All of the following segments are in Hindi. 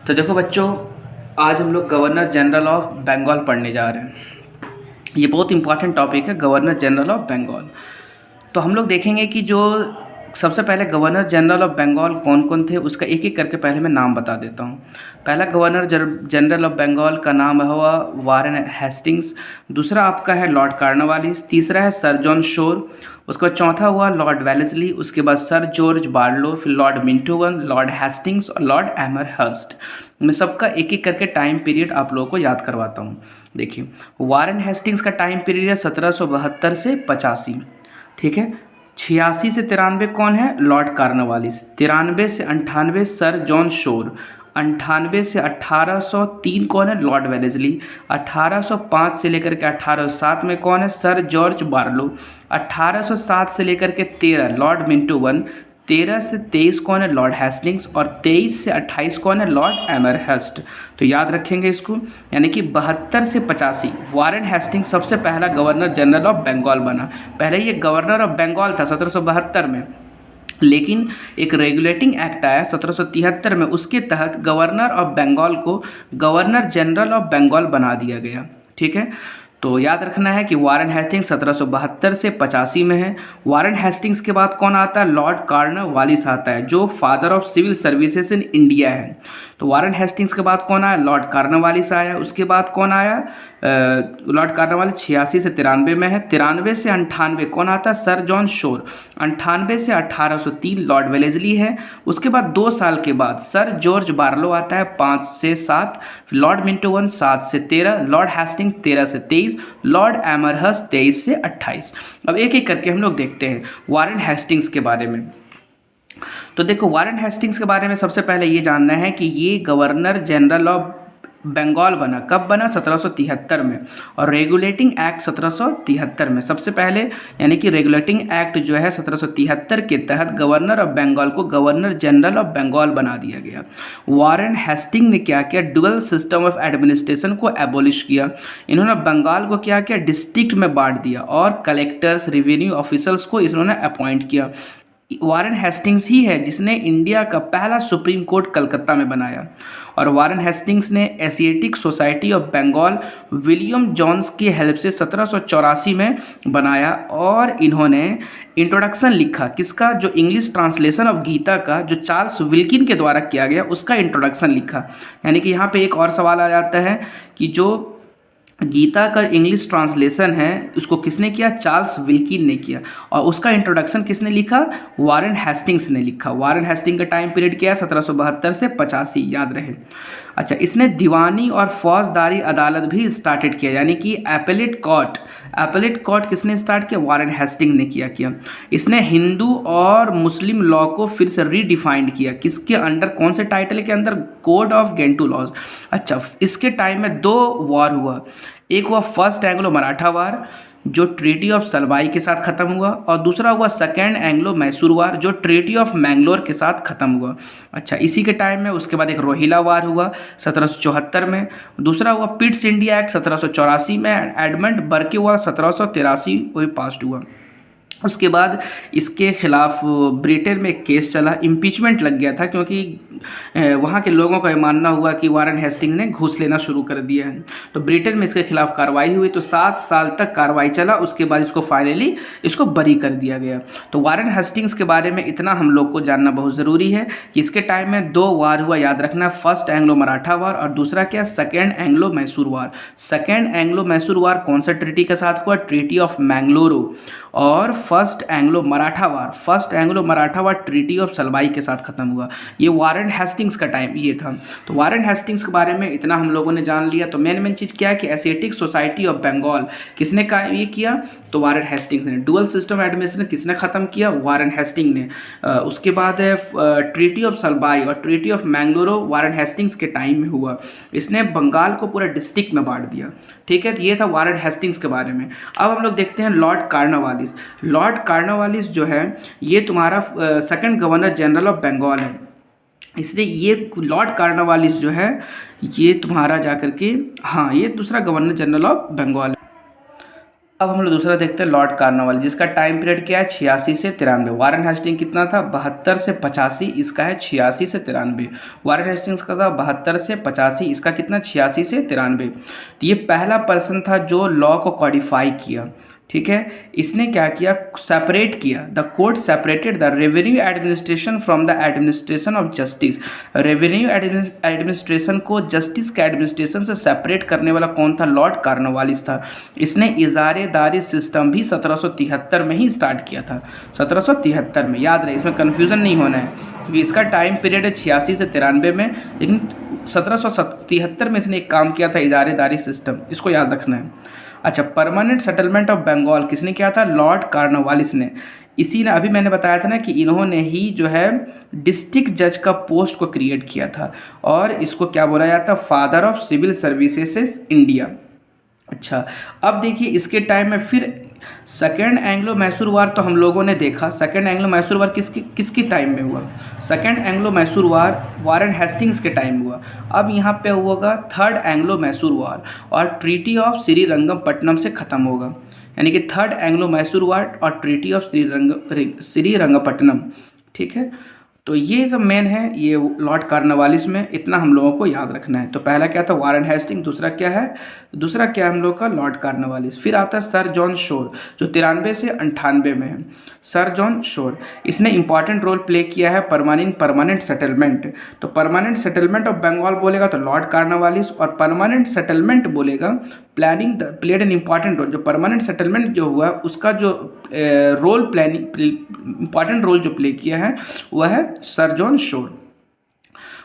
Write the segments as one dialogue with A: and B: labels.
A: तो देखो बच्चों, आज हम लोग गवर्नर जनरल ऑफ बंगाल पढ़ने जा रहे हैं। ये बहुत इंपॉर्टेंट टॉपिक है, गवर्नर जनरल ऑफ बंगाल। तो हम लोग देखेंगे कि जो सबसे पहले गवर्नर जनरल ऑफ बंगाल कौन कौन थे, उसका एक एक करके पहले मैं नाम बता देता हूँ। पहला गवर्नर जनरल ऑफ बंगाल का नाम हुआ वारेन हेस्टिंग्स। दूसरा आपका है लॉर्ड कॉर्नवालिस। तीसरा है सर जॉन शोर। उसके बाद चौथा हुआ लॉर्ड वेलेस्ली। उसके बाद सर जॉर्ज बार्लो, फिर लॉर्ड मिंटोवन, लॉर्ड हेस्टिंग्स और लॉर्ड एमरहर्स्ट। मैं सबका एक एक करके टाइम पीरियड आप लोगों को याद करवाता हूँ। देखिए, वारेन हेस्टिंग्स का टाइम पीरियड है 1772 से 85। ठीक है। 86 से 93 कौन है? Lord Cornwallis. 93 से 98 सर जॉन शोर। 98 से 1803 कौन है? Lord Wellesley. 1805 से लेकर के 1807 में कौन है? Sir George Barlow. 1807 से लेकर के 13 लॉर्ड मिंटोवन। 13 से 23 कौन है? Lord Hastings. और 23 से 28 कौन है? लॉर्ड एमरहर्स्ट। तो याद रखेंगे इसको, यानी कि 72 से 85 वारेन हेस्टिंग्स सबसे पहला गवर्नर जनरल ऑफ बंगाल बना। पहले ये गवर्नर ऑफ बंगाल था 1772 में, लेकिन एक रेगुलेटिंग एक्ट आया 1773 में, उसके तहत गवर्नर ऑफ बंगाल को गवर्नर जनरल ऑफ बंगाल बना दिया गया। ठीक है। तो याद रखना है कि वारेन हेस्टिंग्स 1772 से 85 में है। वारेन हेस्टिंग्स के बाद कौन आता है? लॉर्ड कॉर्नवालिस आता है, जो father of civil services in India है। तो वारेन हेस्टिंग्स के बाद कौन आया? लॉर्ड कॉर्नवालिस आया। उसके बाद कौन आया? लॉर्ड कॉर्नवालिस 86 से 93 में है। 93 से 98 कौन आता है? सर जॉन शोर। 98 से 1803 लॉर्ड वेलेस्ली है। उसके बाद 2 साल के बाद सर जॉर्ज बार्लो आता है 5 से 7, लॉर्ड मिंटोवन 7 से 13, लॉर्ड हेस्टिंग्स 13 से 23, लॉर्ड एमरहर्स्ट 23 से 28। अब एक एक करके हम लोग देखते हैं वारेन हेस्टिंग्स के बारे में। तो देखो, वारेन हेस्टिंग्स के बारे में सबसे पहले ये जानना है कि ये गवर्नर जनरल ऑफ बंगाल बना कब? बना 1773 में। और रेगुलेटिंग एक्ट 1773 में सबसे पहले, यानी कि रेगुलेटिंग एक्ट जो है 1773 के तहत गवर्नर ऑफ बंगाल को गवर्नर जनरल ऑफ बंगाल बना दिया गया। वारेन हेस्टिंग ने क्या किया? डुअल सिस्टम ऑफ एडमिनिस्ट्रेशन को एबोलिश किया। इन्होंने बंगाल को क्या किया? डिस्ट्रिक्ट में बांट दिया और कलेक्टर्स, रेवेन्यू ऑफिसर्स को इन्होंने अपॉइंट किया। वारेन हेस्टिंग्स ही है जिसने इंडिया का पहला सुप्रीम कोर्ट कलकत्ता में बनाया। और वारेन हेस्टिंग्स ने Asiatic Society of Bengal William Jones की हेल्प से 1784 में बनाया। और इन्होंने इंट्रोडक्शन लिखा, किसका? जो इंग्लिश ट्रांसलेशन ऑफ गीता का जो चार्ल्स विल्किन के द्वारा किया गया, उसका इंट्रोडक्शन लिखा। यानी कि यहाँ पे एक और सवाल आ जाता है कि जो गीता का इंग्लिश ट्रांसलेशन है उसको किसने किया? चार्ल्स विल्किन ने किया। और उसका इंट्रोडक्शन किसने लिखा? वारेन हेस्टिंग्स ने लिखा। वारेन हेस्टिंग का टाइम पीरियड क्या है? 1772 से 85, याद रहे। अच्छा, इसने दीवानी और फौजदारी अदालत भी स्टार्टेड किया, यानी कि एपेलेट कोर्ट। एपेलेट कोर्ट किसने स्टार्ट किया? वारेन हेस्टिंग ने किया। इसने हिंदू और मुस्लिम लॉ को फिर से रीडिफाइंड किया। किसके अंडर? कौन से टाइटल के अंदर? Code of Gentoo laws. अच्छा, इसके टाइम में 2 वॉर हुआ। एक हुआ फर्स्ट एंग्लो मराठा वार, जो ट्रीटी ऑफ सलबाई के साथ ख़त्म हुआ, और दूसरा हुआ सेकेंड एंग्लो मैसूर वार, जो ट्रीटी ऑफ मैंगलोर के साथ ख़त्म हुआ। अच्छा, इसी के टाइम में उसके बाद एक रोहिला वार हुआ 1774 में। दूसरा हुआ पिट्स इंडिया एक्ट 1784 में। एडमंड बर्के वार 1783 वही पास हुआ। उसके बाद इसके खिलाफ ब्रिटेन में एक केस चला, इम्पीचमेंट लग गया था, क्योंकि वहाँ के लोगों का ये मानना हुआ कि वारेन हेस्टिंग्स ने घूस लेना शुरू कर दिया है। तो ब्रिटेन में इसके खिलाफ कार्रवाई हुई, तो 7 साल तक कार्रवाई चला। उसके बाद इसको फाइनली बरी कर दिया गया। तो वारेन हेस्टिंग्स के बारे में इतना हम लोग को जानना बहुत ज़रूरी है कि इसके टाइम में 2 वार हुआ, याद रखना। फर्स्ट एंग्लो मराठा वार और दूसरा क्या? Second Anglo Mysore war. Second Anglo Mysore war कौन सा ट्रीटी के साथ हुआ? Treaty of Mangalore. और first Anglo Maratha war treaty of Salbai के साथ खत्म हुआ। ये वारेन हेस्टिंग्स का टाइम ये था। तो वारेन हेस्टिंग्स के बारे में इतना हम लोगों ने जान लिया। तो मेन चीज़ क्या है कि एशियाटिक सोसाइटी ऑफ बंगाल किसने ये किया? तो वारेन हेस्टिंग्स ने। डुअल सिस्टम एडमिनिस्ट्रेशन किसने ख़त्म किया? वारेन हेस्टिंग ने। उसके बाद है ट्रीटी ऑफ सलबाई और treaty of Mangalore Warren Hastings के टाइम में हुआ। इसने बंगाल को पूरा डिस्ट्रिक्ट में बांट दिया। ठीक है, तो ये था वारेन हेस्टिंग्स के बारे में। अब हम लोग देखते हैं लॉर्ड कॉर्नवालिस। लॉर्ड कॉर्नवालिस जो है ये तुम्हारा second governor general of Bengal है। इसलिए ये लॉर्ड कॉर्नवालिस जो है ये तुम्हारा जाकर के, हाँ, ये दूसरा गवर्नर जनरल ऑफ बंगाल है। अब हम लोग दूसरा देखते हैं लॉर्ड कार्नवालिस, जिसका टाइम पीरियड क्या है 86 से 93। वारेन हेस्टिंग कितना था 72 से 85, इसका है 86 से 93। वारेन हेस्टिंग्स का था 72 से 85, इसका कितना 86 से 93। तो ये पहला पर्सन था जो लॉ को कॉडिफाई किया, ठीक है। इसने क्या किया, सेपरेट किया, the court separated the revenue administration from the administration of justice. Revenue administration को जस्टिस के एडमिनिस्ट्रेशन से सेपरेट करने वाला कौन था, लॉर्ड कार्नवालिस था। इसने इजारेदारी सिस्टम भी 1773 में ही स्टार्ट किया था, 1773 में, याद रहे, इसमें कन्फ्यूज़न नहीं होना है, क्योंकि इसका टाइम पीरियड है 86 से 93 में, लेकिन 1773 में इसने एक काम किया था, इजारेदारी सिस्टम, इसको याद रखना है। अच्छा, परमानेंट सेटलमेंट ऑफ बंगाल किसने किया था, लॉर्ड कार्नवालिस ने। इसी ने, अभी मैंने बताया था ना कि इन्होंने ही जो है डिस्ट्रिक्ट जज का पोस्ट को क्रिएट किया था, और इसको क्या बोला जाता है, father of civil services India. अच्छा, अब देखिए इसके टाइम में फिर सेकेंड एंग्लो मैसूर वार तो हम लोगों ने देखा। सेकेंड एंग्लो मैसूर वार किसकी टाइम में हुआ, सेकेंड एंग्लो मैसूर वार वारेन हेस्टिंग्स के टाइम हुआ। अब यहाँ पे होगा थर्ड एंग्लो मैसूर वार, और ट्रीटी ऑफ श्रीरंगपट्टनम से ख़त्म होगा, यानी कि थर्ड एंग्लो मैसूर वार और ट्रीटी ऑफ श्रीरंगपट्टनम, ठीक है। तो ये सब मेन है, ये लॉर्ड कार्नवालिस में, इतना हम लोगों को याद रखना है। तो पहला क्या था, वारेन हेस्टिंग, दूसरा क्या है, दूसरा क्या है हम लोग का, लॉर्ड कार्नवालिस। फिर आता है सर जॉन शोर, जो 93 से 98 में है। सर जॉन शोर, इसने इंपॉर्टेंट रोल प्ले किया है परमानेंट सेटलमेंट। तो परमानेंट सेटलमेंट ऑफ बंगाल बोलेगा तो लॉर्ड कार्नवालिस, और परमानेंट सेटलमेंट बोलेगा प्लेड एन इंपॉर्टेंट रोल। जो परमानेंट सेटलमेंट जो हुआ उसका जो रोल प्लानिंग इंपॉर्टेंट रोल जो प्ले किया है वह है सर जॉन शोर।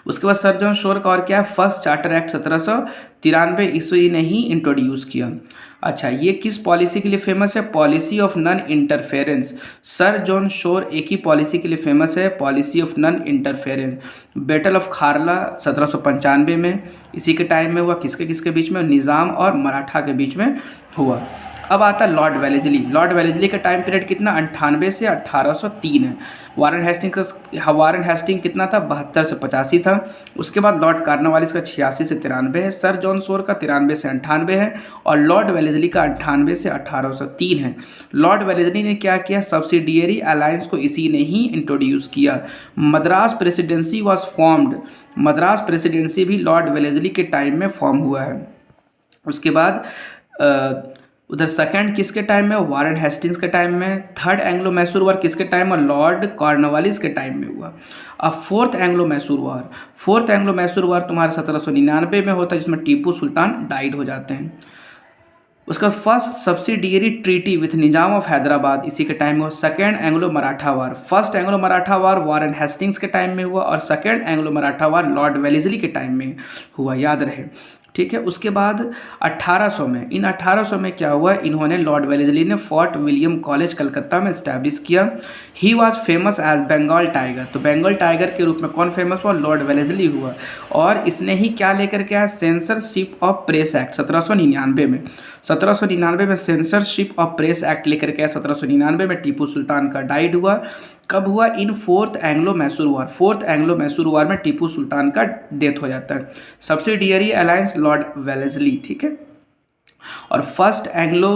A: उसके बाद सर जॉन शोर का और क्या है, फर्स्ट चार्टर एक्ट 1793 ईस्वी ने ही इंट्रोड्यूस किया। अच्छा, ये किस पॉलिसी के लिए फेमस है, policy of non interference. Sir John Shore एक ही पॉलिसी के लिए फेमस है, policy of non interference. Battle of Kharla 1795 में, इसी के टाइम में हुआ, किसके किसके बीच में, निज़ाम और मराठा के बीच में हुआ। अब आता है लॉर्ड वेलेस्ली। लॉर्ड वेलेस्ली का टाइम पीरियड कितना, 98 से 1803 है। वारेन हेस्टिंग कितना था, 72 से 85 था। उसके बाद लॉर्ड कार्नवालिस का 86 से 93 है, सर जॉन शोर का 93 से 98 है, और लॉर्ड वेलेस्ली का 98 से 1803 है। लॉर्ड वेलेस्ली ने क्या किया, सब्सिडियरी अलायंस को इसी ने ही इंट्रोड्यूस किया। Madras presidency was formed, Madras presidency भी लॉर्ड वेलेस्ली के टाइम में फॉर्म हुआ है। उसके बाद उधर सेकंड किसके टाइम में, वारेन हेस्टिंग्स के टाइम में। थर्ड एंग्लो मैसूर वार किसके टाइम में, लॉर्ड कॉर्नवालिस के टाइम में हुआ। अब फोर्थ एंग्लो मैसूर वार तुम्हारा 1799 में होता है, जिसमें टीपू सुल्तान डाइड हो जाते हैं। उसका first subsidiary treaty with Nizam of Hyderabad इसी के टाइम में हुआ। Second Anglo Maratha war, first Anglo Maratha war Warren Hastings के टाइम में हुआ, और second Anglo Maratha war Lord Wellesley के टाइम में हुआ, याद रहे, ठीक है। उसके बाद 1800 में, इन 1800 में क्या हुआ, इन्होंने लॉर्ड वेलेस्ली ने फोर्ट विलियम कॉलेज कलकत्ता में इस्टेब्लिश किया। He was famous as Bengal tiger, तो बंगाल टाइगर के रूप में कौन फेमस हुआ, लॉर्ड वेलेस्ली हुआ। और इसने ही क्या लेकर के आया, सेंसरशिप ऑफ प्रेस एक्ट 1799 में, 1799 में सेंसरशिप ऑफ प्रेस एक्ट लेकर के आया। 1799 में टीपू सुल्तान का डाइड हुआ। कब हुआ, in fourth Anglo Mysore war, fourth Anglo Mysore war में टीपू सुल्तान का डेथ हो जाता है। सब्सिडियरी अलायंस लॉर्ड वेलेस्ली, ठीक है। और फर्स्ट एंग्लो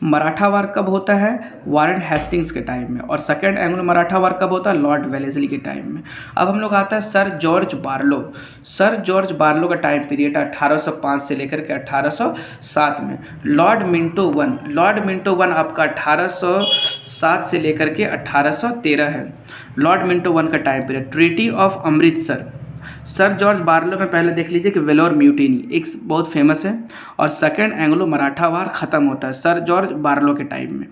A: मराठा वार कब होता है, वारेन हेस्टिंग्स के टाइम में, और सेकेंड एंग्लो मराठा वार कब होता है, लॉर्ड वेलेस्ली के टाइम में। अब हम लोग आता है sir George Barlow. Sir George Barlow का टाइम पीरियड 1805 से लेकर के 1807 में। लॉर्ड मिंटो वन आपका 1807 से लेकर के 1813 है, लॉर्ड मिंटो वन का time period. Treaty of Amritsar, sir George Barlow में पहले देख लीजिए कि वेलोर म्यूटिनी एक बहुत फेमस है, और सेकेंड एंग्लो मराठा वार ख़त्म होता है सर जॉर्ज बार्लो के टाइम में।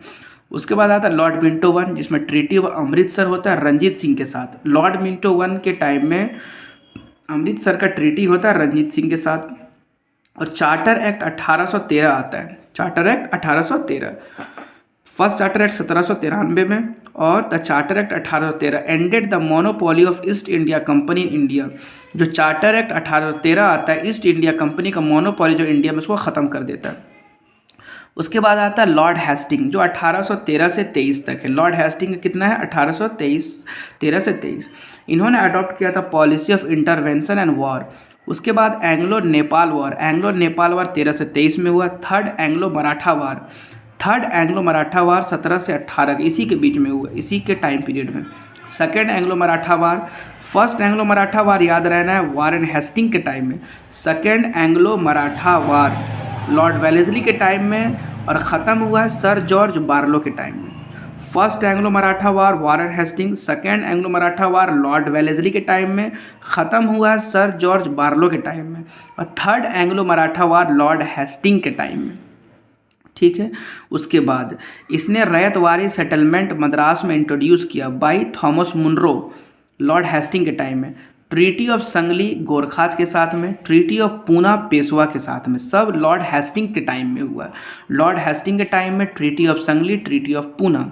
A: उसके बाद आता है लॉर्ड मिंटो वन, जिसमें ट्रीटी ऑफ अमृतसर होता है रंजीत सिंह के साथ। लॉर्ड मिंटो वन के टाइम में अमृतसर का ट्रीटी होता है रंजीत सिंह के साथ। और चार्टर एक्ट 1813 आता है, charter act 1813, first charter act 1793 में, और the charter act 1813 ended the monopoly of east India company in India. जो चार्टर एक्ट 1813 आता है, ईस्ट इंडिया कंपनी का मोनोपोली जो इंडिया में, उसको ख़त्म कर देता है। उसके बाद आता है लॉर्ड हेस्टिंग, जो 1813 से 23 तक है। लॉर्ड हेस्टिंग कितना है, 13 से 23। इन्होंने अडॉप्ट किया था policy of intervention and war. उसके बाद एंग्लो नेपाल वार 13 से 23 में हुआ। थर्ड एंग्लो मराठा वार थर्ड एंग्लो मराठा वार 17 से 18 इसी के बीच में हुआ, इसी के टाइम पीरियड में। Second Anglo Maratha war, first Anglo Maratha war याद रहना है वारेन हेस्टिंग के टाइम में, second Anglo Maratha war Lord Wellesley के टाइम में, और ख़त्म हुआ है सर जॉर्ज बार्लो के टाइम में। First Anglo Maratha war Warren Hasting, second Anglo Maratha war Lord Wellesley के टाइम में, ख़त्म हुआ है सर जॉर्ज बार्लो के टाइम में, और third Anglo Maratha war Lord Hasting के टाइम में। ठीक है, उसके बाद इसने रैयतवारी सेटलमेंट मद्रास में इंट्रोड्यूस किया by Thomas Munro Lord Hasting के टाइम में। ट्रीटी ऑफ संगली गोरखास के साथ में, ट्रीटी ऑफ पूना पेशवा के साथ में, सब लॉर्ड हेस्टिंग के टाइम में हुआ है। लॉर्ड हेस्टिंग के टाइम में treaty of Sangli, treaty of Poona.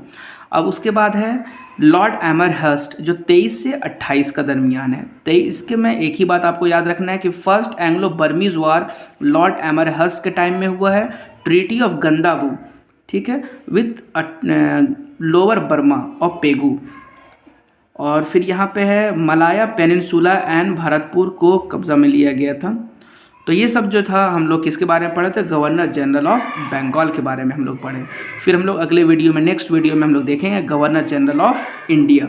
A: अब उसके बाद है लॉर्ड एमरहर्स्ट जो 23 से 28 का दरमियान है। 23 के में एक ही बात आपको याद रखना है कि फर्स्ट एंग्लो बर्मीज वार लॉर्ड एमरहर्स्ट के टाइम में हुआ है। ट्रीटी ऑफ गंदाबू, ठीक है, विथ लोअर बर्मा और पेगू। और फिर यहाँ पे है मलाया पेनिनसुला एंड भरतपुर को कब्जा में लिया गया था। तो ये सब जो था हम लोग किसके बारे में पढ़े थे, गवर्नर जनरल ऑफ बंगाल के बारे में हम लोग पढ़े। फिर हम लोग अगले वीडियो में, नेक्स्ट वीडियो में हम लोग देखेंगे गवर्नर जनरल ऑफ इंडिया।